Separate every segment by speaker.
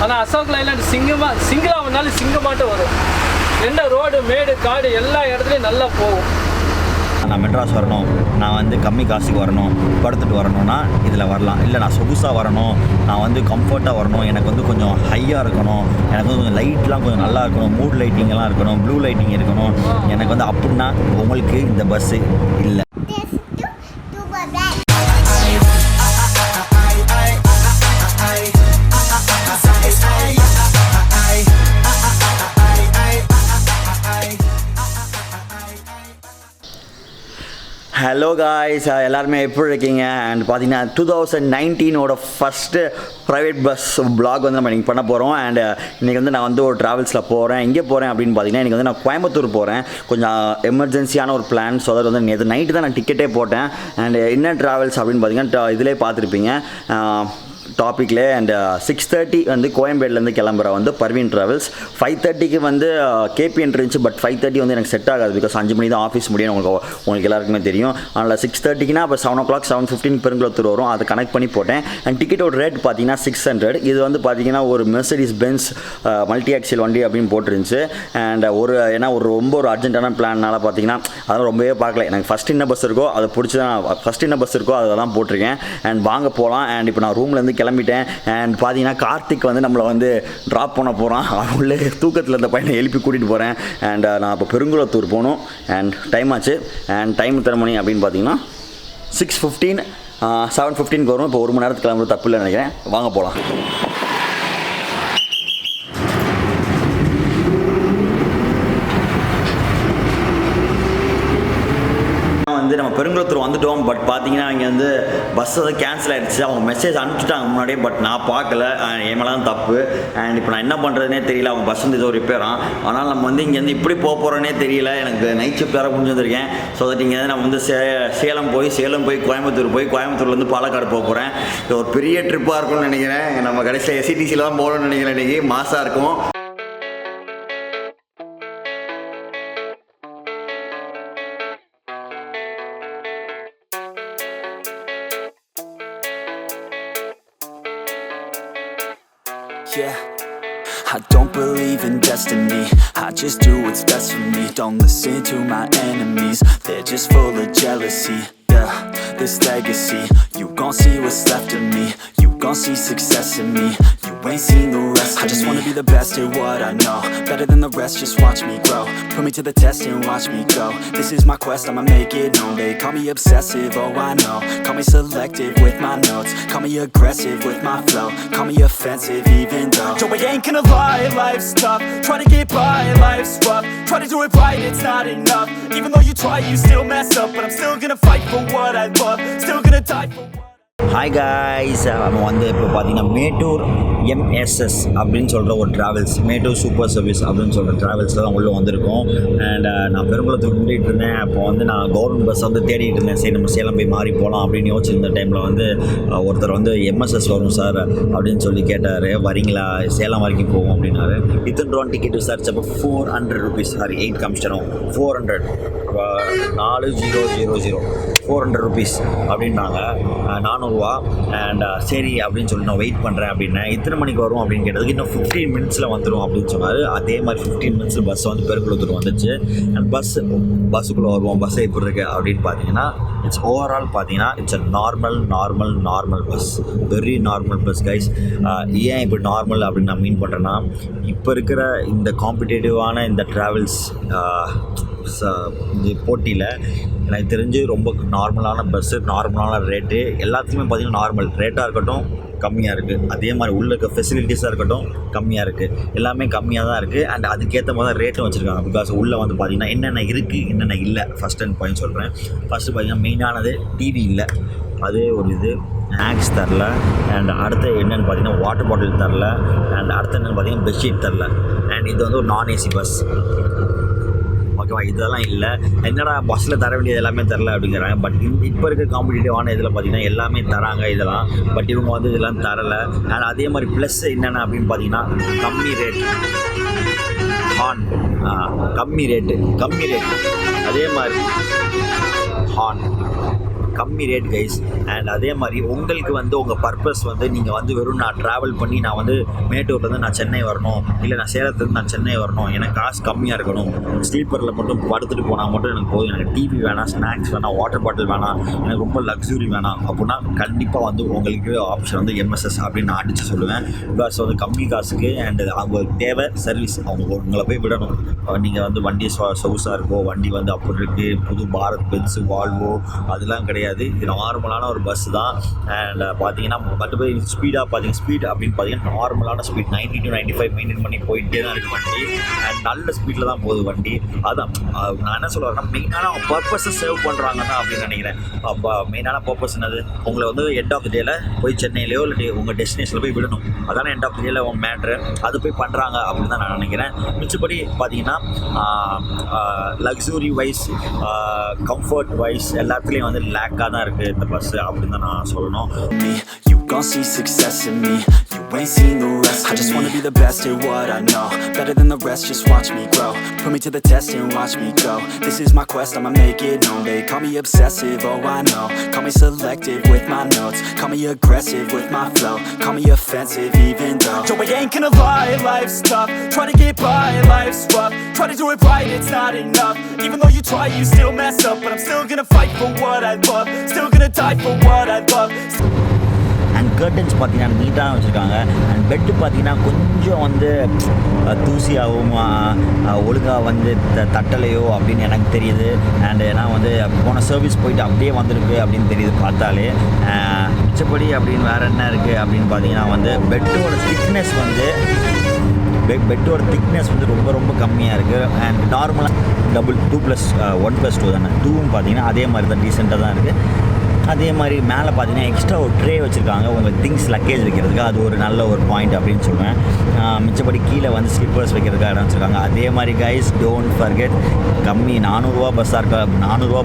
Speaker 1: ஆனால் அசோக் லைலாண்ட் சிங்கிளாக வந்தாலும் சிங்கமாட்டம் வரும். என்ன ரோடு மேடு காடு எல்லா இடத்துலையும் நல்லா போகும்.
Speaker 2: நான் மெட்ராஸ் வரணும், நான் வந்து கம்மி காசுக்கு வரணும், படுத்துட்டு வரணும்னா இதில் வரலாம். இல்லை நான் சொகுசாக வரணும், நான் வந்து கம்ஃபர்ட்டாக வரணும், எனக்கு வந்து கொஞ்சம் ஹையாக இருக்கணும், எனக்கு வந்து கொஞ்சம் லைட்லாம் கொஞ்சம் நல்லா இருக்கணும், மூட் லைட்டிங்கெல்லாம் இருக்கணும், ப்ளூ லைட்டிங் இருக்கணும், எனக்கு வந்து அப்படின்னா உங்களுக்கு இந்த பஸ்ஸு இல்லை. ஹலோ காய்ஸ், எல்லாருமே எப்படி இருக்கீங்க? அண்ட் பார்த்தீங்கன்னா 2019 ஃபஸ்ட்டு ப்ரைவேட் பஸ் ப்ளாக் வந்து நம்ம இன்றைக்கி பண்ண போகிறோம். அண்ட் இன்றைக்கி வந்து நான் வந்து ஒரு ட்ராவல்ஸில் போகிறேன். எங்கே போகிறேன் அப்படின்னு பார்த்தீங்கன்னா இன்றைக்கி வந்து நான் கோயம்புத்தூர் போகிறேன். கொஞ்சம் எமர்ஜென்சியான ஒரு பிளான். ஸோ அதாவது வந்து நேற்று நைட்டு தான் நான் டிக்கெட்டே போட்டேன். அண்ட் என்ன ட்ராவல்ஸ் அப்படின்னு பார்த்தீங்கன்னா இதிலே பார்த்துருப்பீங்க டாப்பிக்கில். அண்ட் 6:30 வந்து கோயம்பேடுலேருந்து கிளம்புற வந்து பர்வீன் ட்ராவல்ஸ். 5:30க்கு வந்து கேபிஎன் இருந்துச்சு. பட் 5:30 வந்து எனக்கு செட் ஆகாது. பிகாஸ் 5 மணி தான் ஆஃபீஸ் முடியும், உங்களுக்கு எல்லாருக்குமே தெரியும். அதனால் 6:30க்குனா அப்போ 7 o'clock 7:15 பெருங்குளத்தூர் வரும். அதை கனெக்ட் பண்ணி போட்டேன். அண்ட் டிக்கெட்டோட ரேட் பார்த்தீங்கன்னா 600. இது வந்து பார்த்தீங்கன்னா ஒரு மெர்சிடிஸ் பென்ஸ் மல்டி ஆக்சில் வண்டி அப்படின்னு போட்டுருந்துச்சு. அண்ட் ஏன்னா ரொம்ப ஒரு அர்ஜென்ட்டான பிளான்னால பார்த்தீங்கன்னா அதெல்லாம் ரொம்பவே பார்க்கல. எனக்கு ஃபஸ்ட் என்ன பஸ் இருக்கோ அதை பிடிச்சி தான் ஃபஸ்ட் என்ன பஸ் இருக்கோ அதை தான் போட்டிருக்கேன். அண்ட் வாங்க போகலாம். அண்ட் இப்போ நான் ரூம்லேருந்து கிளம்பிட்டேன். அண்ட் பார்த்தீங்கன்னா கார்த்திக் வந்து நம்மளை வந்து ட்ராப் பண்ண போகிறான். உள்ளே தூக்கத்தில் இருந்த பையனை எழுப்பி கூட்டிகிட்டு போகிறேன். அண்ட் நான் இப்போ பெருங்குளத்தூர் போகணும். அண்ட் டைம் ஆச்சு. அண்ட் டைம் எத்தனை மணி அப்படின்னு பார்த்தீங்கன்னா 6:15 7:15 வரும். இப்போ 1 மணி நேரத்துக்கு கிளம்புறது தப்பு இல்லைன்னு நினைக்கிறேன். வாங்க போகலாம். வந்து நம்ம பெருங்குளத்தூர் வந்துட்டோம். பட் பார்த்தீங்கன்னா இங்கே வந்து பஸ் வந்து கேன்சல் ஆகிடுச்சு. அவங்க மெசேஜ் அனுப்பிச்சிட்டாங்க முன்னாடியே. பட் நான் பார்க்கல. என் மேலே தான் தப்பு. அண்ட் இப்போ நான் என்ன பண்ணுறதுனே தெரியல. அவங்க பஸ் வந்து ஏதோ ரிப்பேரான். ஆனால் நம்ம வந்து இங்கேருந்து இப்படி போக போகிறோன்னே தெரியல. எனக்கு நைட் ஷிஃப்ட் வேறு முடிஞ்சு வந்திருக்கேன். ஸோ தட் இங்கே நம்ம வந்து சேலம் போய் கோயம்புத்தூர்லேருந்து பாலக்காடு போக போகிறேன். இது ஒரு பெரிய ட்ரிப்பாக இருக்கும்னு நினைக்கிறேன். நம்ம கடைசியில் எஸ்சிடிசியில் தான் போகணும்னு நினைக்கிறேன். இன்றைக்கி மாசாக இருக்கும்.
Speaker 3: Yeah, I don't believe in destiny. I just do what's best for me. Don't listen to my enemies. They're just full of jealousy. Yeah, this legacy, you gon' see what's left of me. You gon' see success in me. You ain't seen the rest of me. I just wanna be the best at what I know. Better than the rest, just watch me grow. Put me to the test and watch me go. This is my quest, I'ma make it known. They call me obsessive, oh I know. Call me selective with my notes. Call me aggressive with my flow. Call me offensive even though Joe, I ain't gonna lie, life's tough. Try to get by, life's rough. Try to do it right, it's not enough. Even though you try, you still mess up. But I'm still gonna fight for what I love. Still gonna die for what.
Speaker 2: Hi guys, நம்ம வந்து இப்போ பார்த்தீங்கன்னா Mettur MSS அப்படின்னு சொல்கிற ஒரு travels, Mettur super service அப்படின்னு சொல்கிற ட்ராவல்ஸில் தான் உள்ளே வந்திருக்கோம். அண்ட் நான் பெருங்குளத்துக்கு முன்னிட்டு இருந்தேன். அப்போ வந்து நான் கவர்மெண்ட் பஸ் வந்து தேடிட்டு இருந்தேன். சரி நம்ம சேலம் போய் மாறி போகலாம் அப்படின்னு யோசிச்சிருந்த டைமில் வந்து ஒருத்தர் வந்து MSS வரும் சார் அப்படின்னு சொல்லி கேட்டார். வரீங்களா, சேலம் வரைக்கும் போவோம் அப்படின்னாரு. இத்தனை ரூபா டிக்கெட் விசாரிச்சப்போ 400 rupees, சாரி 8 காமிச்சிட்டோம். 400 4000 400 rupees அப்படின்னாங்க. 400 ரூபா. அண்ட் சரி அப்படின்னு சொல்லி நான் வெயிட் பண்ணுறேன் அப்படின்னேன். இத்தனை மணிக்கு வரும் அப்படின்னு கேட்டதுக்கு இன்னும் 15 minutes வந்துடும் அப்படின்னு சொன்னார். அதே மாதிரி 15 minutes பஸ் வந்து பெருங்குளத்தூர் வந்துச்சு. அண்ட் பஸ்ஸுக்குள்ளே வருவோம். பஸ்ஸை எப்படி இருக்கு அப்படின்னு பார்த்தீங்கன்னா இட்ஸ் ஓவரால் பார்த்தீங்கன்னா it's a normal bus, very normal bus guys. ஏன் இப்படி நார்மல் அப்படின்னு நான் மீன் பண்ணுறேன்னா, இப்போ இருக்கிற இந்த காம்படிட்டிவான இந்த ட்ராவல்ஸ் இந்த போட்டியில் எனக்கு தெரிஞ்சு ரொம்ப நார்மலான பஸ்ஸு, நார்மலான ரேட்டு, எல்லாத்துலேயுமே பார்த்திங்கன்னா நார்மல் ரேட்டாக இருக்கட்டும் கம்மியாக இருக்குது. அதே மாதிரி உள்ள இருக்க ஃபெசிலிட்டிஸாக இருக்கட்டும் கம்மியாக இருக்குது. எல்லாமே கம்மியாக தான் இருக்குது. அண்ட் அதுக்கேற்ற மாதிரி தான் ரேட்டும் வச்சுருக்காங்க. பிகாஸ் உள்ளே வந்து பார்த்திங்கன்னா என்னென்ன இருக்குது என்னென்ன இல்லை. ஃபஸ்ட் அண்ட் பாயிண்ட் சொல்கிறேன். ஃபஸ்ட்டு பார்த்திங்கன்னா மெயினானது டிவி இல்லை, அதே ஒரு இது. ஸ்நாக்ஸ் தரல. அண்ட் அடுத்து என்னென்னு பார்த்தீங்கன்னா வாட்டர் பாட்டில் தரல. அண்ட் அடுத்து என்னென்னு பார்த்தீங்கன்னா பெட்ஷீட் தரல. அண்ட் இது வந்து ஒரு நான் ஏசி பஸ், ஓகேவா? இதெல்லாம் இல்லை. என்னடா பஸ்ஸில் தர வேண்டியது எல்லாமே தரல அப்படிங்கிறாங்க. பட் இப்போ இருக்க காம்படிட்டிவான இதில் பார்த்திங்கன்னா எல்லாமே தராங்க இதெல்லாம். பட் இவங்க வந்து இதெல்லாம் தரலை. அண்ட் அதே மாதிரி ப்ளஸ் என்னென்ன அப்படின்னு பார்த்தீங்கன்னா கம்மி ரேட், ஹார்ன் கம்மி ரேட்டு. அதே மாதிரி ஹார்ன் கம்மி ரேட் கைஸ். அண்ட் அதே மாதிரி உங்களுக்கு வந்து உங்கள் பர்பஸ் வந்து நீங்கள் வந்து வெறும் நான் ட்ராவல் பண்ணி நான் வந்து மேட்டூர்லேருந்து நான் சென்னை வரணும், இல்லை நான் சேலத்துலேருந்து நான் சென்னை வரணும், எனக்கு காசு கம்மியாக இருக்கணும், ஸ்லீப்பரில் மட்டும் படுத்துட்டு போனால் மட்டும் எனக்கு போதும், எனக்கு டிவி வேணாம், ஸ்நாக்ஸ் வேணாம், வாட்டர் பாட்டில் வேணாம், எனக்கு ரொம்ப லக்ஸுரி வேணாம் அப்படின்னா கண்டிப்பாக வந்து உங்களுக்கு ஆப்ஷன் வந்து எம்எஸ்எஸ் அப்படின்னு நான் அடித்து சொல்லுவேன். பிகாஸ் வந்து கம்மி காசுக்கு அண்ட் அவங்களுக்கு தேவை சர்வீஸ், அவங்க உங்களை போய் விடணும். நீங்கள் வந்து வண்டி சொகுசாக இருக்கோ, வண்டி வந்து அப்படி இருக்குது, புது பாரத் பென்ஸு வால்வோ அதெல்லாம் கிடையாது. இது நார்மலான ஒரு பஸ் தான். அண்ட் பார்த்தீங்கன்னா மற்றபடி ஸ்பீடாக பார்த்தீங்கன்னா ஸ்பீட் அப்படின்னு பார்த்தீங்கன்னா நார்மலான ஸ்பீட் 90 to 95 மெயின்டைன் பண்ணி போயிட்டே தான் இருக்குது வண்டி. அண்ட் நல்ல ஸ்பீடில் தான் போகுது வண்டி. அதான் நான் என்ன சொல்ல வரேன்னா மெயினான அவங்க பர்பஸை சேவ் பண்ணுறாங்கன்னா அப்படின்னு நினைக்கிறேன். அப்போ மெயினான பர்பஸ் என்னது, உங்களை வந்து எண்ட் ஆஃப் த டேல போய் சென்னையிலையோ இல்லை உங்கள் டெஸ்டினேஷனில் போய் விடணும். அதான எண்ட் ஆஃப் த டேல உங்கள் மேட்ரு. அது போய் பண்ணுறாங்க அப்படின்னு தான் நான் நினைக்கிறேன். மிச்சப்படி பார்த்தீங்கன்னா லக்ஸுரி வைஸ், கம்ஃபர்ட் வைஸ் எல்லாத்துலேயும் வந்து லேக்காக தான் இருக்குது இந்த பஸ்ஸு அப்படின்னு தான் நான் சொல்லணும்.
Speaker 3: You gon' see success in me. You ain't seen the rest of me. I just wanna be the best at what I know, better than the rest, just watch me grow. Put me to the test and watch me go. This is my quest, I'ma make it known. They call me obsessive, oh I know. Call me selective with my notes. Call me aggressive with my flow. Call me offensive even though Joe, I ain't gonna lie, life's tough. Try to get by, life's rough. Try to do it right, it's not enough. Even though you try, you still mess up. But I'm still gonna fight for what I love. Still gonna die for what I love.
Speaker 2: And curtains பார்த்தீங்கன்னா நீட்டாக வச்சுருக்காங்க. And bed பார்த்தீங்கன்னா கொஞ்சம் வந்து தூசியாகவும் ஒழுங்காக வந்து தட்டலையோ அப்படின்னு எனக்கு தெரியுது. அண்ட் ஏன்னா வந்து போன சர்வீஸ் போயிட்டு அப்படியே வந்திருக்கு அப்படின்னு தெரியுது பார்த்தாலே. மிச்சப்படி அப்படின்னு வேறு என்ன இருக்குது அப்படின்னு பார்த்தீங்கன்னா வந்து பெட்டோட திக்னஸ் வந்து ரொம்ப ரொம்ப கம்மியாக இருக்குது. அண்ட் நார்மலாக டபுள் 2+1+2 தானே, 2வும் பார்த்தீங்கன்னா அதே மாதிரி தான் டீசெண்டாக தான் இருக்குது. அதே மாதிரி மேலே பார்த்தீங்கன்னா எக்ஸ்ட்ரா ஒரு ட்ரே வச்சுருக்காங்க உங்கள் திங்ஸ் லக்கேஜ் வைக்கிறதுக்கு. அது ஒரு நல்ல ஒரு பாயிண்ட் அப்படின்னு சொல்லுவேன். மிச்சப்படி கீழே வந்து ஸ்லிப்பர்ஸ் வைக்கிறதுக்காக இடம் வச்சுருக்காங்க. அதே மாதிரி கைஸ் டோன்ட் ஃபர்கெட், கம்மி 400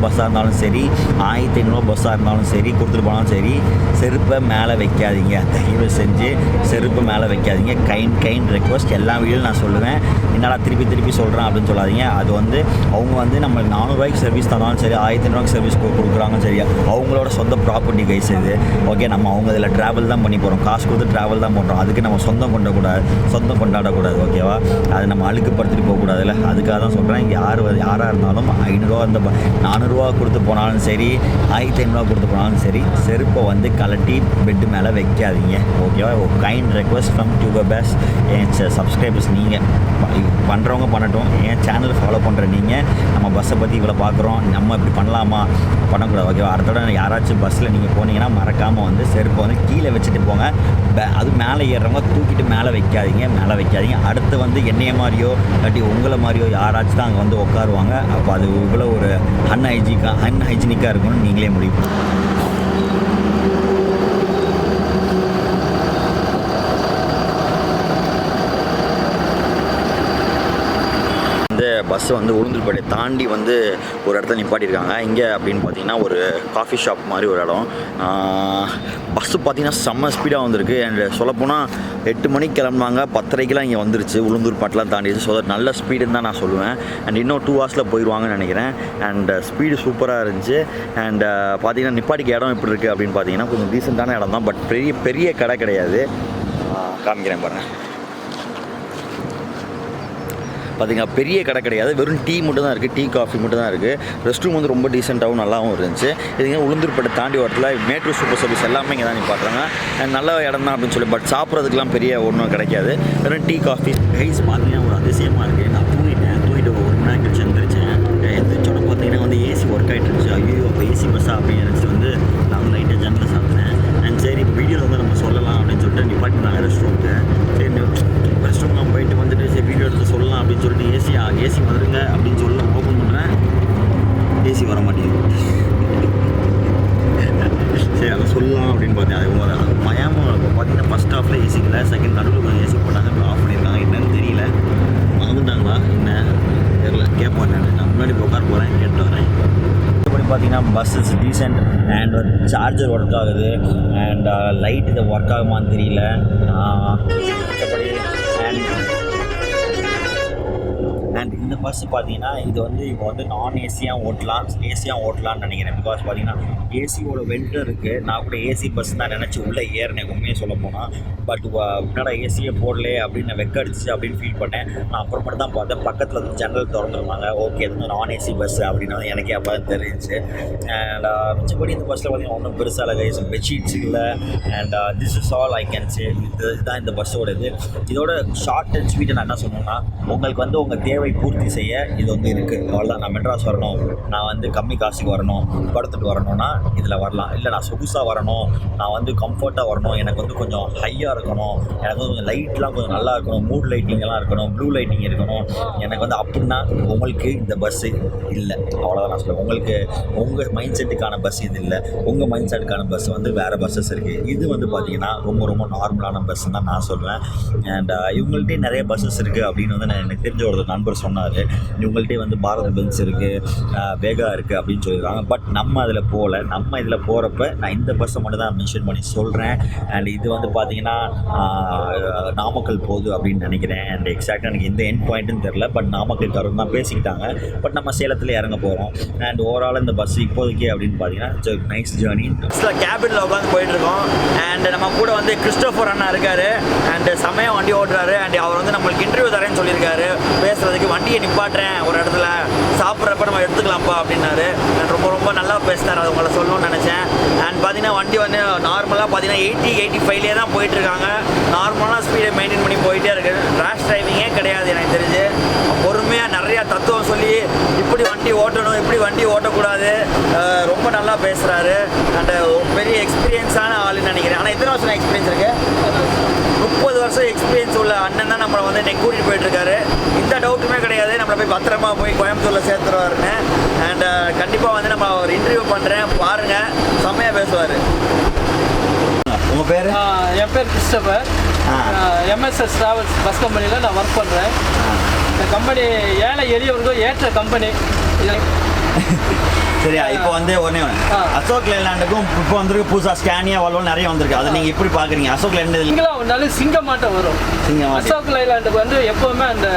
Speaker 2: பஸ்ஸாக இருந்தாலும் சரி, 1500 பஸ்ஸாக இருந்தாலும் சரி, கொடுத்துட்டு போனாலும் சரி, செருப்பை மேலே வைக்காதீங்க. தயவு செஞ்சு செருப்பை மேலே வைக்காதீங்க. Kind request. எல்லா வீடியோவும் நான் சொல்லுவேன், என்னடா திருப்பி சொல்கிறேன் அப்படின்னு சொல்லாதீங்க. அது வந்து அவங்க வந்து நம்ம 400 ரூபாய்க்கு சர்வீஸ் தந்தாலும் சரி, 1500 சர்வீஸ் கொடுக்குறாங்க சரி, அவங்களோட சொந்த ப்ராப்பர்ட்டி கைஸ் இது. ஓகே, நம்ம அவங்க இதில் ட்ராவல் தான் பண்ணி போகிறோம், காசு கொடுத்து ட்ராவல் தான் பண்ணுறோம். அதுக்கு நம்ம சொந்தம் கொண்டாடக்கூடாது. ஓகேவா? அதை நம்ம அழுக்குப்படுத்திட்டு போகக்கூடாதுல்ல. அதுக்காக தான் சொல்கிறேன். இங்கே யாராக இருந்தாலும் 500 அந்த 400 கொடுத்து போனாலும் சரி, 1500 கொடுத்து போனாலும் சரி, செருப்பை வந்து கலட்டி பெட்டு மேலே வைக்காதீங்க. ஓகேவா? Kind request from tuber best. N subscribers நீங்கள் பண்ணுறவங்க பண்ணட்டும், என் சேனலை ஃபாலோ பண்ணுற நீங்கள் நம்ம பஸ்ஸை பற்றி இவ்வளோ பார்க்குறோம், நம்ம இப்படி பண்ணலாமா, பண்ணக்கூடாது. ஓகேவா? அடுத்த தடவை யாராச்சும் பஸ்ஸில் நீங்கள் போனீங்கன்னா மறக்காமல் வந்து செருப்பை வந்து கீழே வச்சுட்டு போங்க. அது மேலே ஏறுறவங்க தூக்கிட்டு மேலே வைக்காதீங்க. அடுத்து வந்து என்னைய மாதிரியோ இல்லாட்டி உங்களை மாதிரியோ யாராச்சும் தான் அங்கே வந்து உட்காருவாங்க. அப்போ அது இவ்வளோ ஒரு அன்ஹைஜீனிக்காக இருக்கும்னு நீங்களே முடிவு. பஸ்ஸை வந்து உளுந்தூர்பேட்டை தாண்டி வந்து ஒரு இடத்துல நிப்பாட்டியிருக்காங்க. இங்கே அப்படின்னு பார்த்தீங்கன்னா ஒரு காஃபி ஷாப் மாதிரி ஒரு இடம். பஸ்ஸு பார்த்தீங்கன்னா செம்ம ஸ்பீடாக வந்திருக்கு. அண்ட் சொல்லப்போனால் 8 மணிக்கு கிளம்புனாங்க, 10:30க்கெலாம் இங்கே வந்துருச்சு. உளுந்தூர்பேட்டெலாம் தாண்டிடுச்சு. ஸோ நல்ல ஸ்பீடுன்னு தான் நான் சொல்லுவேன். அண்ட் இன்னும் 2 ஹவர்ஸில் போயிடுவாங்கன்னு நினைக்கிறேன். அண்ட் ஸ்பீடு சூப்பராக இருந்துச்சு. அண்ட் பார்த்தீங்கன்னா நிப்பாட்டிக்கு இடம் எப்படி இருக்குது அப்படின்னு பார்த்தீங்கன்னா கொஞ்சம் டீசெண்டான இடம் தான். பட் பெரிய கடை கிடையாது. காமிக்கிறேன் பாருங்கள். பார்த்தீங்கன்னா பெரிய கடை கிடையாது, வெறும் டீ மட்டும் தான் இருக்குது, டீ காஃபி மட்டும் தான் இருக்குது. ரெஸ்ட் ரூம் வந்து ரொம்ப டீசெண்டாகவும் நல்லாவும் இருந்துச்சு. இதுங்க உளுந்தூர்பேட்டை தாண்டி வரத்துல மேட்ரோ சூப்பர் சர்வீஸ் எல்லாமே இங்கே தான் நீ பார்க்குறாங்க. நல்ல இடம் தான் அப்படின்னு சொல்லி. பட் சாப்பிட்றதுக்குலாம் பெரிய ஒன்றும் கிடைக்காது, வெறும் டீ காஃபி. கைஸ் பார்த்தீங்கன்னா ஒரு அதிசயமாக இருக்குது. நான் தூங்கிட்டு 1 மணி நேரம் கழிச்சு எந்திரிச்சோட பார்த்தீங்கன்னா வந்து ஏசி ஒர்க் ஆகிட்டு இருந்துச்சு. ஐயோ அப்போ ஏசி பஸ்ஸாக அப்படின்னு நினச்சி வந்து நான் வந்து லைட்டாக ஜன்னலில் சாப்பிட்டேன். அண்ட் சரி இப்போ வீடியோவில் வந்து நம்ம சொல்லலாம் அப்படின்னு சொல்லிட்டு நிப்பாட்டினாங்க ரெஸ்ட் ரூமுக்கு. சரி ரெஸ்ட் ரூம் நான் போயிட்டு வந்துட்டு சரி வீடியோ எடுத்து சொல்லலாம் அப்படின்னு சொல்லிட்டு ஏசி வந்துருங்க அப்படின்னு சொல்லி ஓப்பன் பண்ணுறேன். ஏசி வர மாட்டேங்குது. சரி அதை சொல்லலாம் அப்படின்னு பார்த்தேன். அது மயாமல் பார்த்தீங்கன்னா ஃபஸ்ட் ஹாஃபில் ஏசி இல்லை, செகண்ட் நடுவில் கொஞ்சம் ஏசி போட்டாங்க, இப்போ ஆஃப் பண்ணியிருக்காங்க. என்னன்னு தெரியல, மறந்துட்டாங்களா என்ன தெரியல. கேட்பேன் நான் முன்னாடி போய் உட்கார போகிறேன், கேட்டு வரேன். மற்றபடி பார்த்தீங்கன்னா bus is decent. And charger work ஆகுது. அண்ட் லைட் இதை ஒர்க் ஆகுமான்னு தெரியல. மற்றபடி அண்ட் இந்த பஸ்ஸு பார்த்தீங்கன்னா இது வந்து இப்போ வந்து நான் ஏசியாக ஓட்டலாம்னு நினைக்கிறேன். பிகாஸ் பார்த்தீங்கன்னா ஏசியோட வெல்டர் இருக்குது. நான் கூட ஏசி பஸ் தான் நினச்சி உள்ளே ஏறினேன் உண்மையை சொல்ல போனால். பட் என்னடா ஏசியே போடலே அப்படின்னு வெக்க அடிச்சு அப்படின்னு ஃபீல் பண்ணேன். நான் அப்புறமேட்டு தான் பார்த்தேன் பக்கத்தில் வந்து ஜன்னல் திறந்துருந்தாங்க. ஓகே இது வந்து நான் ஏசி பஸ் அப்படின்னு வந்து எனக்கே அப்போ தான் தெரிஞ்சிச்சு. அண்ட் மிச்சப்படி இந்த பஸ்ஸில் பார்த்தீங்கன்னா ஒன்றும் பெருசாக இல்லை கைஸ், பெட்ஷீட்ஸ் இல்லை. And this is all I can say. இதுதான் இந்த பஸ்ஸோட இதோட ஷார்ட் அண்ட் ஸ்வீட் நான் என்ன சொன்னேன்னா, உங்களுக்கு வந்து உங்கள் தேவை பூர்த்தி செய்ய இது வந்து இருக்குது. அவ்வளோதான். நான் மெட்ராஸ் வரணும், நான் வந்து கம்மி காசுக்கு வரணும், படுத்துட்டு வரணும்னா இதில் வரலாம். இல்லை நான் சொகுசாக வரணும், நான் வந்து கம்ஃபர்ட்டாக வரணும், எனக்கு வந்து கொஞ்சம் ஹையாக இருக்கணும், எனக்கு வந்து கொஞ்சம் லைட்லாம் கொஞ்சம் நல்லா இருக்கணும், மூட் லைட்டிங்கெல்லாம் இருக்கணும், ப்ளூ லைட்டிங் இருக்கணும், எனக்கு வந்து அப்படின்னா உங்களுக்கு இந்த பஸ்ஸு இல்லை. அவ்வளோதான் நான் சொல்லுவேன். உங்களுக்கு உங்கள் மைண்ட் செட்டுக்கான பஸ் இது இல்லை. உங்கள் மைண்ட் செட்டுக்கான பஸ் வந்து வேறு பஸ்ஸஸ் இருக்குது. இது வந்து பார்த்திங்கன்னா ரொம்ப ரொம்ப நார்மலான பஸ்ஸுன்னு தான் நான் சொல்லுவேன். அண்ட் இவங்கள்ட்டே நிறைய பஸ்ஸஸ் இருக்குது அப்படின்னு வந்து எனக்கு தெரிஞ்ச ஒரு நண்பர் சொன்னார். இவங்கள்ட்டே வந்து பாரத் பென்ஸ் இருக்குது, வேகா இருக்குது அப்படின்னு சொல்லியிருக்காங்க. பட் நம்ம அதில் போகல. நம்ம இதில் போகிறப்ப நான் இந்த பஸ்ஸை மட்டும் தான் மென்ஷன் பண்ணி சொல்கிறேன். அண்ட் இது வந்து பார்த்திங்கன்னா நாமக்கல் போகுது அப்படின்னு நினைக்கிறேன். அண்ட் எக்ஸாக்டாக எனக்கு எந்த எண்ட் பாயிண்ட்டுன்னு தெரில. பட் நாமக்கல் தரும் தான் பேசிக்கிட்டாங்க. பட் நம்ம சேலத்தில் இறங்க போகிறோம். அண்ட் ஓவரால் இந்த பஸ் இப்போதைக்கு அப்படின்னு பார்த்தீங்கன்னா இட்ஸ் நைஸ் ஜேர்னி. பஸ்ஸில் கேபினில் உட்காந்து போயிட்டுருக்கோம். அண்ட் நம்ம கூட வந்து கிறிஸ்டோஃபர் அண்ணா இருக்கார். அண்ட் செமையாக வண்டி ஓட்டுறாரு. அண்ட் அவர் வந்து நம்மளுக்கு இன்டர்வியூ தரேன்னு சொல்லியிருக்காரு. பேசுகிறதுக்கு வண்டியை நிப்பாட்டுறேன் ஒரு இடத்துல, சாப்பிட்றப்ப நம்ம எடுத்துக்கலாம்ப்பா அப்படின்னாரு. அண்ட் ரொம்ப ரொம்ப நல்லா பேசினார். அது உங்களை சொல்லணும்னு நினச்சேன். அண்ட் பார்த்தீங்கன்னா வண்டி வந்து நார்மலாக பார்த்தீங்கன்னா 80-85 தான் போயிட்டுருக்காங்க. நார்மலாக ஸ்பீடை மெயின்டைன் பண்ணி போயிட்டே இருக்குது. ரேஷ் டிரைவிங்கே கிடையாது எனக்கு தெரிஞ்சு. பொறுமையாக நிறையா தத்துவம் சொல்லி இப்படி வண்டி ஓட்டணும், இப்படி வண்டி ஓட்டக்கூடாது, ரொம்ப நல்லா பேசுகிறாரு. அண்ட் பெரிய எக்ஸ்பீரியன்ஸான ஆளுன்னு நினைக்கிறேன். ஆனால் எத்தனை வருஷம் எக்ஸ்பீரியன்ஸ் இருக்குது? 30 வருஷம் எக்ஸ்பீரியன்ஸ் உள்ள அண்ணன் தான் நம்மளை வந்து இன்னைக்கு கூட்டிகிட்டு போயிட்டுருக்காரு. இந்த டவுட்டுமே கிடையாது, நம்மளை போய் பத்திரமா போய் கோயம்புத்தூரில் சேர்த்துருவாருன்னு. அண்ட் கண்டிப்பாக வந்து நம்ம ஒரு இன்டர்வியூ பண்ணுறேன், பாருங்கள், செம்மையாக பேசுவார். உங்கள் பேர்?
Speaker 1: என் பேர் கிறிஸ்டபர். எம்எஸ்எஸ் ட்ராவல்ஸ் பஸ் கம்பெனியில் நான் ஒர்க் பண்ணுறேன். இந்த கம்பெனி ஏழை எளியவர்களுக்கும் ஏற்ற கம்பெனி.
Speaker 2: சரியா? இப்போ வந்து ஒன்றே அசோக் லேலாண்டுக்கும் இப்போ வந்துருக்கு புதுசாக ஸ்கேனியா வால்வோ நிறைய வந்திருக்கு. அதை நீங்கள் எப்படி பார்க்குறீங்க? அசோக் லேண்ட்
Speaker 1: சிங்கிளாக ஒன்றாலும் சிங்கமாட்டம் வரும். அசோக் லேலாண்டுக்கு வந்து எப்போவுமே அந்த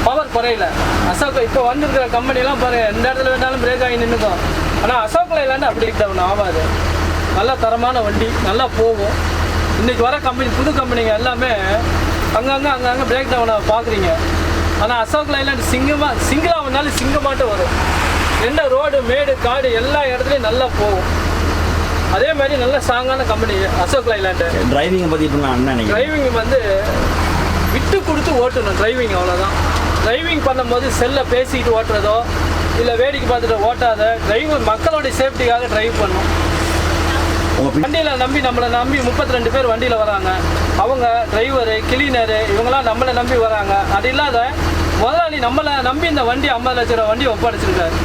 Speaker 1: பவர் குறையில. அசோக் இப்போ வந்துருக்கிற கம்பெனிலாம் பாருங்கள், எந்த இடத்துல வேணாலும் பிரேக் ஆகி நின்றுக்கும். ஆனால் அசோக் லேலாண்டு அப்படி டவுன் ஆகாது. நல்லா தரமான வண்டி, நல்லா போகும். இன்றைக்கி வர கம்பெனி, புது கம்பெனிங்க எல்லாமே அங்கங்கே பிரேக் டவுனை பார்க்குறீங்க. ஆனால் அசோக் லேலாண்டு சிங்கிளாக ஒன்றாலும் சிங்கமாட்டம் வரும். எந்த ரோடு மேடு காடு எல்லா இடத்துலையும் நல்லா போகும். அதே மாதிரி நல்ல ஸ்ட்ராங்கான கம்பெனி அசோக் லைலாண்டு.
Speaker 2: டிரைவிங்கை பற்றி இப்போ நான் நினைக்கிறேன்.
Speaker 1: டிரைவிங் வந்து விட்டு கொடுத்து ஓட்டணும். டிரைவிங் அவ்வளோதான். டிரைவிங் பண்ணும்போது செல்லை பேசிக்கிட்டு ஓட்டுறதோ இல்லை வேடிக்கை பார்த்துட்டு ஓட்டாத. டிரைவர் மக்களோடைய சேஃப்டிக்காக டிரைவ் பண்ணணும். வண்டியில் நம்மளை நம்பி 32 பேர் வண்டியில் வராங்க. அவங்க டிரைவரு, கிளீனரு இவங்கெல்லாம் நம்மளை நம்பி வராங்க. அது இல்லாத முதலாளி நம்மளை நம்பி இந்த வண்டி 50 லட்ச ரூபா வண்டி ஒப்படைச்சிருக்காரு.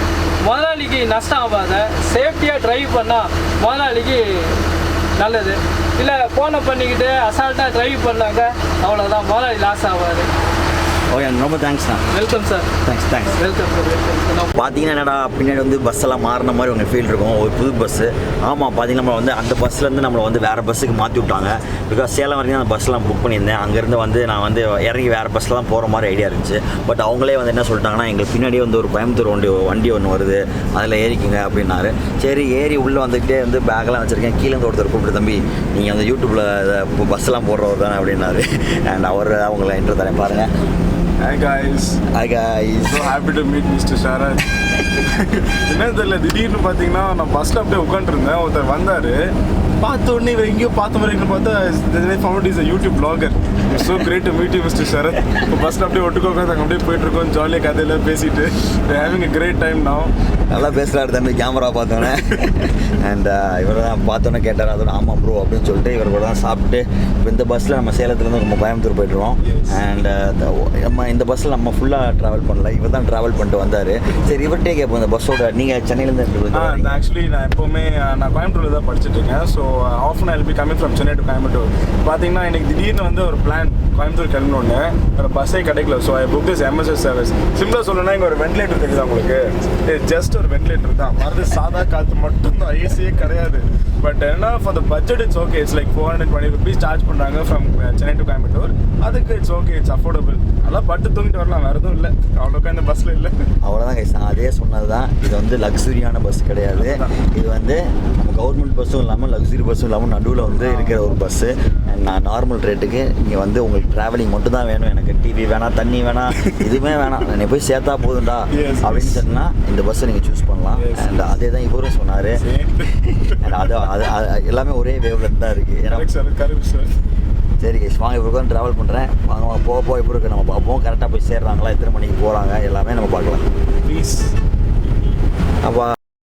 Speaker 1: முதலாளிக்கு நஷ்டம் ஆகாத சேஃப்டியாக ட்ரைவ் பண்ணால் முதலாளிக்கு நல்லது. இல்லை ஃபோனை பண்ணிக்கிட்டு அசால்ட்டாக ட்ரைவ் பண்ணாங்க, அவ்வளோதான், முதலாளி லாஸ் ஆகாது.
Speaker 2: ஓகே, ரொம்ப தேங்க்ஸ்ண்ணா.
Speaker 1: Welcome sir.
Speaker 2: Thanks.
Speaker 1: Welcome sir.
Speaker 2: பார்த்தீங்கன்னா என்னடா பின்னாடி வந்து பஸ்ஸெல்லாம் மாறின மாதிரி உங்கள் ஃபீல் இருக்கும். ஒரு புது பஸ்ஸு. ஆமாம், பார்த்தீங்கன்னா நம்ம வந்து அந்த பஸ்லேருந்து நம்மளை வந்து வேறு பஸ்ஸுக்கு மாற்றி விட்டாங்க. பிகாஸ் சேலம் வரைக்கும் அந்த பஸ்லாம் புக் பண்ணியிருந்தேன். அங்கேருந்து வந்து நான் வந்து இறங்கி வேறு பஸ்ஸில் தான் போகிற மாதிரி ஐடியா இருந்துச்சு. பட் அவங்களே வந்து என்ன சொல்லிட்டாங்கன்னா, எங்களுக்கு பின்னாடியே வந்து ஒரு கோயம்புத்தூர் வண்டி ஒன்று வருது, அதில் ஏறிக்குங்க அப்படின்னாரு. சரி, ஏறி உள்ளே வந்துக்கிட்டே வந்து பேக்கெல்லாம் வச்சுருக்கேன். கீழே வந்து ஒருத்தர் கூப்பிட்டு, தம்பி நீங்கள் வந்து யூடியூப்பில் பஸ்ஸெல்லாம் போடுறவர் தானே அப்படின்னாரு. அண்ட் அவங்கள என்ட்ரு தரேன் பாருங்கள்.
Speaker 4: Hi guys. So happy to meet Mr. Sharath. என்ன தெரியல, திடீர்னு பார்த்தீங்கன்னா நான் பஸ்ஸில் அப்படியே உட்காந்துருந்தேன். ஒருத்தர் வந்தார். பார்த்த உடனே இவர் எங்கேயோ பார்த்த மாதிரி பார்த்தா found is YouTube blogger. So great to meet you mister Sharath. இப்போ பஸ்ஸில் அப்படியே ஒட்டுக்கோங்க, அப்படியே போயிட்டுருக்கோம், ஜாலியாக கதையில் பேசிட்டு ஹேவிங் அ கிரேட் டைம் நான்.
Speaker 2: நல்லா பேசுகிறாரு தம்பி, கேமரா பார்த்தோன்னே. அண்ட் இவர் தான் பார்த்தோன்னே கேட்டார். அதோட ஆமாம் ப்ரோ அப்படின்னு சொல்லிட்டு இவர் கூட தான் சாப்பிட்டு இப்போ இந்த பஸ்ஸில் நம்ம சேலத்துலேருந்து நம்ம கோயம்புத்தூர் போய்ட்டுருவோம். அண்ட் நம்ம இந்த பஸ்ஸில் நம்ம ஃபுல்லாக ட்ராவல் பண்ணல, இவர் தான் ட்ராவல் பண்ணிட்டு வந்தார். சரி, இவர்கிட்டே கேட்போம், இந்த பஸ்ஸோட நீங்கள் சென்னையிலேருந்து?
Speaker 4: ஆக்சுவலி நான் எப்போவுமே நான் கோயம்புத்தூரில் தான் படிச்சுட்டு இருக்கேன். So often I will be coming from Chennai to Coimbatore. பார்த்தீங்கன்னா எனக்கு திடீர்னு வந்து ஒரு பிளான், பிளான் கோயம்புத்தூர் கிளம்பினோடனே வேறு பஸ்ஸே கிடைக்கல. So I book this MSS service. சிம்பிளாக சொல்லணும்னா இங்கே ஒரு வென்டிலேட்டர் தெரியுது உங்களுக்கு, ஜஸ்ட் ஒரு வென்டிலேட்டர் தான், மருந்து சாதா காற்று மட்டும்தான், ஏசியே கிடையாது. பட் என்ன for the budget it's okay. It's like 420 rupees charge பண்ணுறாங்க ஃப்ரம் சென்னை டு கோயம்புத்தூர். அதுக்கு இட்ஸ் ஓகே, இட்ஸ் அஃபோர்டபுள். அதெல்லாம் பட்டு தூங்கிட்டு வரலாம், வேறு எதுவும் இல்லை, அவ்வளோக்கா இந்த பஸ்ஸில் இல்லை.
Speaker 2: அவ்வளோதான் கைஸ், நான் அதே சொன்னது தான். இது வந்து லக்ஸுரியான பஸ் கிடையாது. இது வந்து நம்ம கவர்மெண்ட் பஸ்ஸும் இல்லாமல் லக்ஸுரி பஸ்ஸும் இல்லாமல் நடுவில் வந்து இருக்கிற ஒரு பஸ்ஸு. நான் நார்மல் ரேட்டுக்கு இங்கே வந்து உங்களுக்கு ட்ராவலிங் மட்டும் தான் வேணும், எனக்கு டிவி வேணாம், தண்ணி வேணாம், எதுவுமே வேணாம், என்னை போய் சேர்த்தா போதும்டா அப்படின்னு சொன்னால் இந்த பஸ்ஸை நீங்கள் சூஸ் பண்ணலாம். அண்ட் அதே தான் இவரும் சொன்னார். அண்ட் அது எல்லாமே ஒரே வேவ்ல தான் இருக்குது. சரி கைஸ், வாங்க இப்போ தான் ட்ராவல் பண்ணுறேன். வாங்க போக இப்போ இருக்கு, நம்ம பார்ப்போம் கரெக்டாக போய் சேர்றாங்களா, எத்தனை மணிக்கு போகிறாங்க, எல்லாமே நம்ம பார்க்கலாம். ப்ளீஸ் அப்போ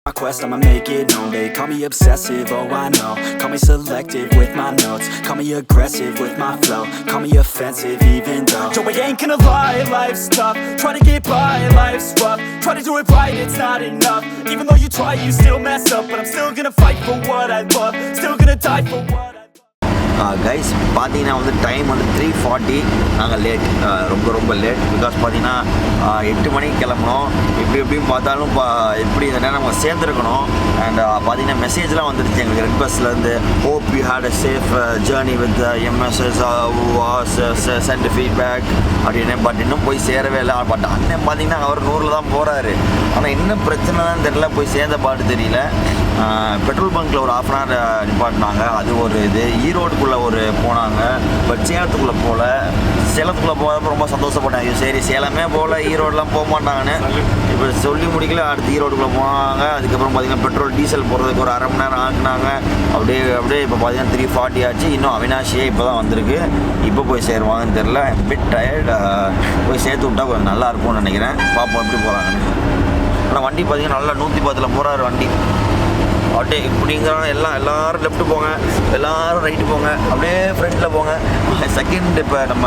Speaker 3: My quest, I'ma make it known. They call me obsessive, oh I know. Call me selective with my notes. Call me aggressive with my flow. Call me offensive even though Joe, I ain't gonna lie, life's tough. Try to get by, life's rough. Try to do it right, it's not enough. Even though you try, you still mess up. But I'm still gonna fight for what I love. Still gonna die for what I love.
Speaker 2: Guys பார்த்தீங்கன்னா வந்து time வந்து 3:40. நாங்கள் late, ரொம்ப late. Because பார்த்தீங்கன்னா 8 மணிக்கு கிளம்பணும். எப்படியும் பார்த்தாலும் எப்படி இந்த நேரம் நம்ம சேர்ந்துருக்கணும். அண்ட் பார்த்தீங்கன்னா மெசேஜ்லாம் வந்துருச்சு எங்களுக்கு ரெட் பஸ்லேருந்து. Hope you had a safe journey with MSS was sent feedback அப்படின்னு. பட் இன்னும் போய் சேரவே இல்லை. பட் அண்ணன் பார்த்தீங்கன்னா அவர் 100 தான் போகிறாரு. ஆனால் இன்னும் பிரச்சனை தான் தெரியல, போய் சேர்ந்த பாட்டு தெரியல. பெட்ரோல் பங்க்கில் ஒரு 1/2 hour நிப்பாட்டினாங்க, அது ஒரு இது. ஈரோடுக்குள்ளே ஒரு போனாங்க, பட் சேலத்துக்குள்ளே போகல. சேலத்துக்குள்ளே போகிறப்ப ரொம்ப சந்தோஷப்பட்டாங்க. சரி சேலமே போகல, ஈரோடெலாம் போக மாட்டாங்கன்னு. இப்போ சொல்லி முடிக்கல, அடுத்து ஈரோடுக்குள்ளே போனாங்க. அதுக்கப்புறம் பார்த்திங்கன்னா பெட்ரோல் டீசல் போடுறதுக்கு ஒரு 1/2 மணி நேரம் ஆக்குனாங்க. அப்படியே இப்போ பார்த்தீங்கன்னா 3:40 ஆச்சு. இன்னும் அவினாஷியே இப்போ தான் வந்திருக்கு. இப்போ போய் சேருவாங்கன்னு தெரில. Bit tired. போய் சேர்த்து விட்டா கொஞ்சம் நல்லா இருக்கும்னு நினைக்கிறேன். பார்ப்போம் எப்படி போகிறாங்கன்னு. ஆனால் வண்டி பார்த்தீங்கன்னா நல்லா 110 போகிறாரு வண்டி. அப்படியே இப்படிங்கிறாங்க, எல்லோரும் லெஃப்ட்டு போங்க, எல்லோரும் ரைட்டு போங்க, அப்படியே ஃப்ரண்ட்டில் போங்க. செகண்ட் இப்போ நம்ம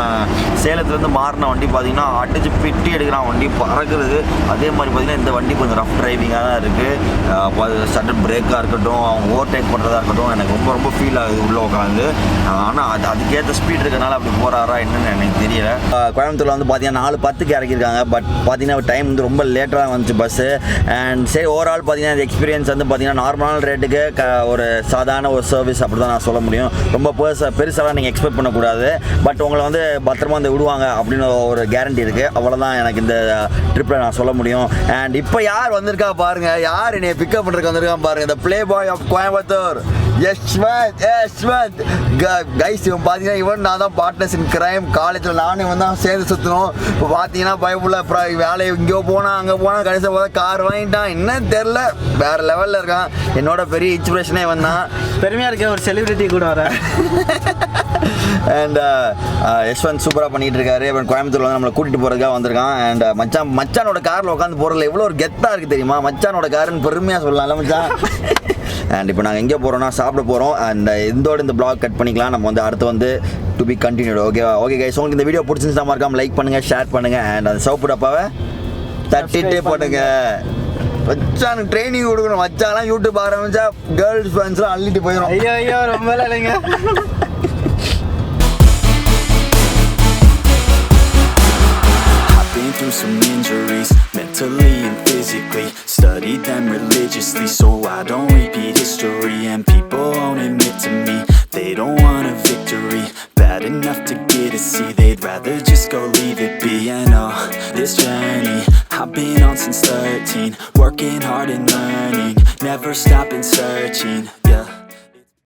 Speaker 2: சேலத்துலேருந்து மாறின வண்டி பார்த்திங்கன்னா அடிச்சு பிட்டி எடுக்கிறான், வண்டி பறக்குறது. அதே மாதிரி பார்த்திங்கன்னா இந்த வண்டி கொஞ்சம் ரஃப் டிரைவிங்காக தான் இருக்குது. சடன் பிரேக்காக இருக்கட்டும், அவங்க ஓவர்டேக் பண்ணுறதா இருக்கட்டும், எனக்கு ரொம்ப ஃபீல் ஆகுது உள்ளே உட்காந்து. ஆனால் அதுக்கேற்ற ஸ்பீட் இருக்கிறனால அப்படி போகிறாரா என்னன்னு எனக்கு தெரியல. கோயம்புத்தூரில் வந்து பார்த்திங்கன்னா 4:10க்கு இறக்கியிருக்காங்க. பட் பார்த்திங்கன்னா டைம் வந்து ரொம்ப லேட்டாக வந்துச்சு பஸ்ஸு. அண்ட் சரி ஓவரால் பார்த்திங்கன்னா இந்த எக்ஸ்பீரியன்ஸ் வந்து பார்த்திங்கன்னா நார்மலான ரேட்டுக்கு ஒரு சாதாரண ஒரு சர்வீஸ் அப்படி தான் நான் சொல்ல முடியும். ரொம்ப பெருசாலாம் நீங்கள் எக்ஸ்பெக்ட் பண்ணக்கூடாது. பட் உங்களை வந்து பத்திரமா வந்து விடுவாங்க அப்படின்னு ஒரு கேரண்டி இருக்குது. அவ்வளோதான் எனக்கு இந்த ட்ரிப்பில் நான் சொல்ல முடியும். அண்ட் இப்போ யார் வந்திருக்கா பாருங்கள், யார் என்னை பிக்கப் பண்ணுறதுக்கு வந்திருக்கான் பாருங்கள், இந்த playboy of Coimbatore Yashwant guys. இவன் பார்த்தீங்கன்னா இவன் நான் தான் பார்ட்னர்ஸ் இன் கிரைம். காலேஜில் நானும் இவன் தான் சேர்ந்து சுற்றணும். இப்போ பார்த்தீங்கன்னா பயப்புள்ள வேலை இங்கே போனால் அங்கே போனால் கடைசியாக பார்த்தா கார் வாங்கிட்டான். என்னன்னு தெரில, வேறு லெவலில் இருக்கான். என்னோட பெரிய இன்ஸ்பிரேஷனே இவன் தான்.
Speaker 1: பெருமையாக இருக்கேன், ஒரு செலிபிரிட்டி கூட வர.
Speaker 2: அண்ட் யஷ்வந்த் சூப்பராக பண்ணிகிட்டு இருக்காரு. இவன் கோயம்புத்தூரில் வந்து நம்மளை கூட்டிகிட்டு போகிறதுக்காக வந்திருக்கான். அண்ட் மச்சானோட காரில் உட்காந்து போகிறதுல எவ்வளோ ஒரு கெத்தாக இருக்குது தெரியுமா? மச்சானோட காருன்னு பெருமையாக சொல்லலாம்ல மச்சான். அண்ட் இப்போ நாங்கள் எங்கே போகிறோம்னா சாப்பிட போகிறோம். அண்ட் இதோட இந்த ப்ளாக் கட் பண்ணிக்கலாம். நம்ம வந்து அடுத்து வந்து to be continued. Okay guys, உங்களுக்கு இந்த வீடியோ பிடிச்சிருந்தா மறக்காம லைக் பண்ணுங்கள், ஷேர் பண்ணுங்கள். அண்ட் அந்த சவுப்பு டப்பாவை தட்டிட்டே போட்டுங்க. மச்சானுக்கு ட்ரைனிங் கொடுக்கணும். மச்சாலாம் யூடியூப் ஆரம்பிச்சா கேர்ள்ஸ் ஃபேன்ஸ்லாம் அள்ளிட்டு போயிடும்.
Speaker 1: ஐயோ ரொம்ப இல்லைங்க.
Speaker 3: Been through some injuries, mentally and physically. Studied them religiously so I don't repeat history. And people won't admit to me they don't want a victory. Bad enough to get a C, they'd rather just go leave it be. And this journey I've been on since 13, working hard and learning, never stopping searching.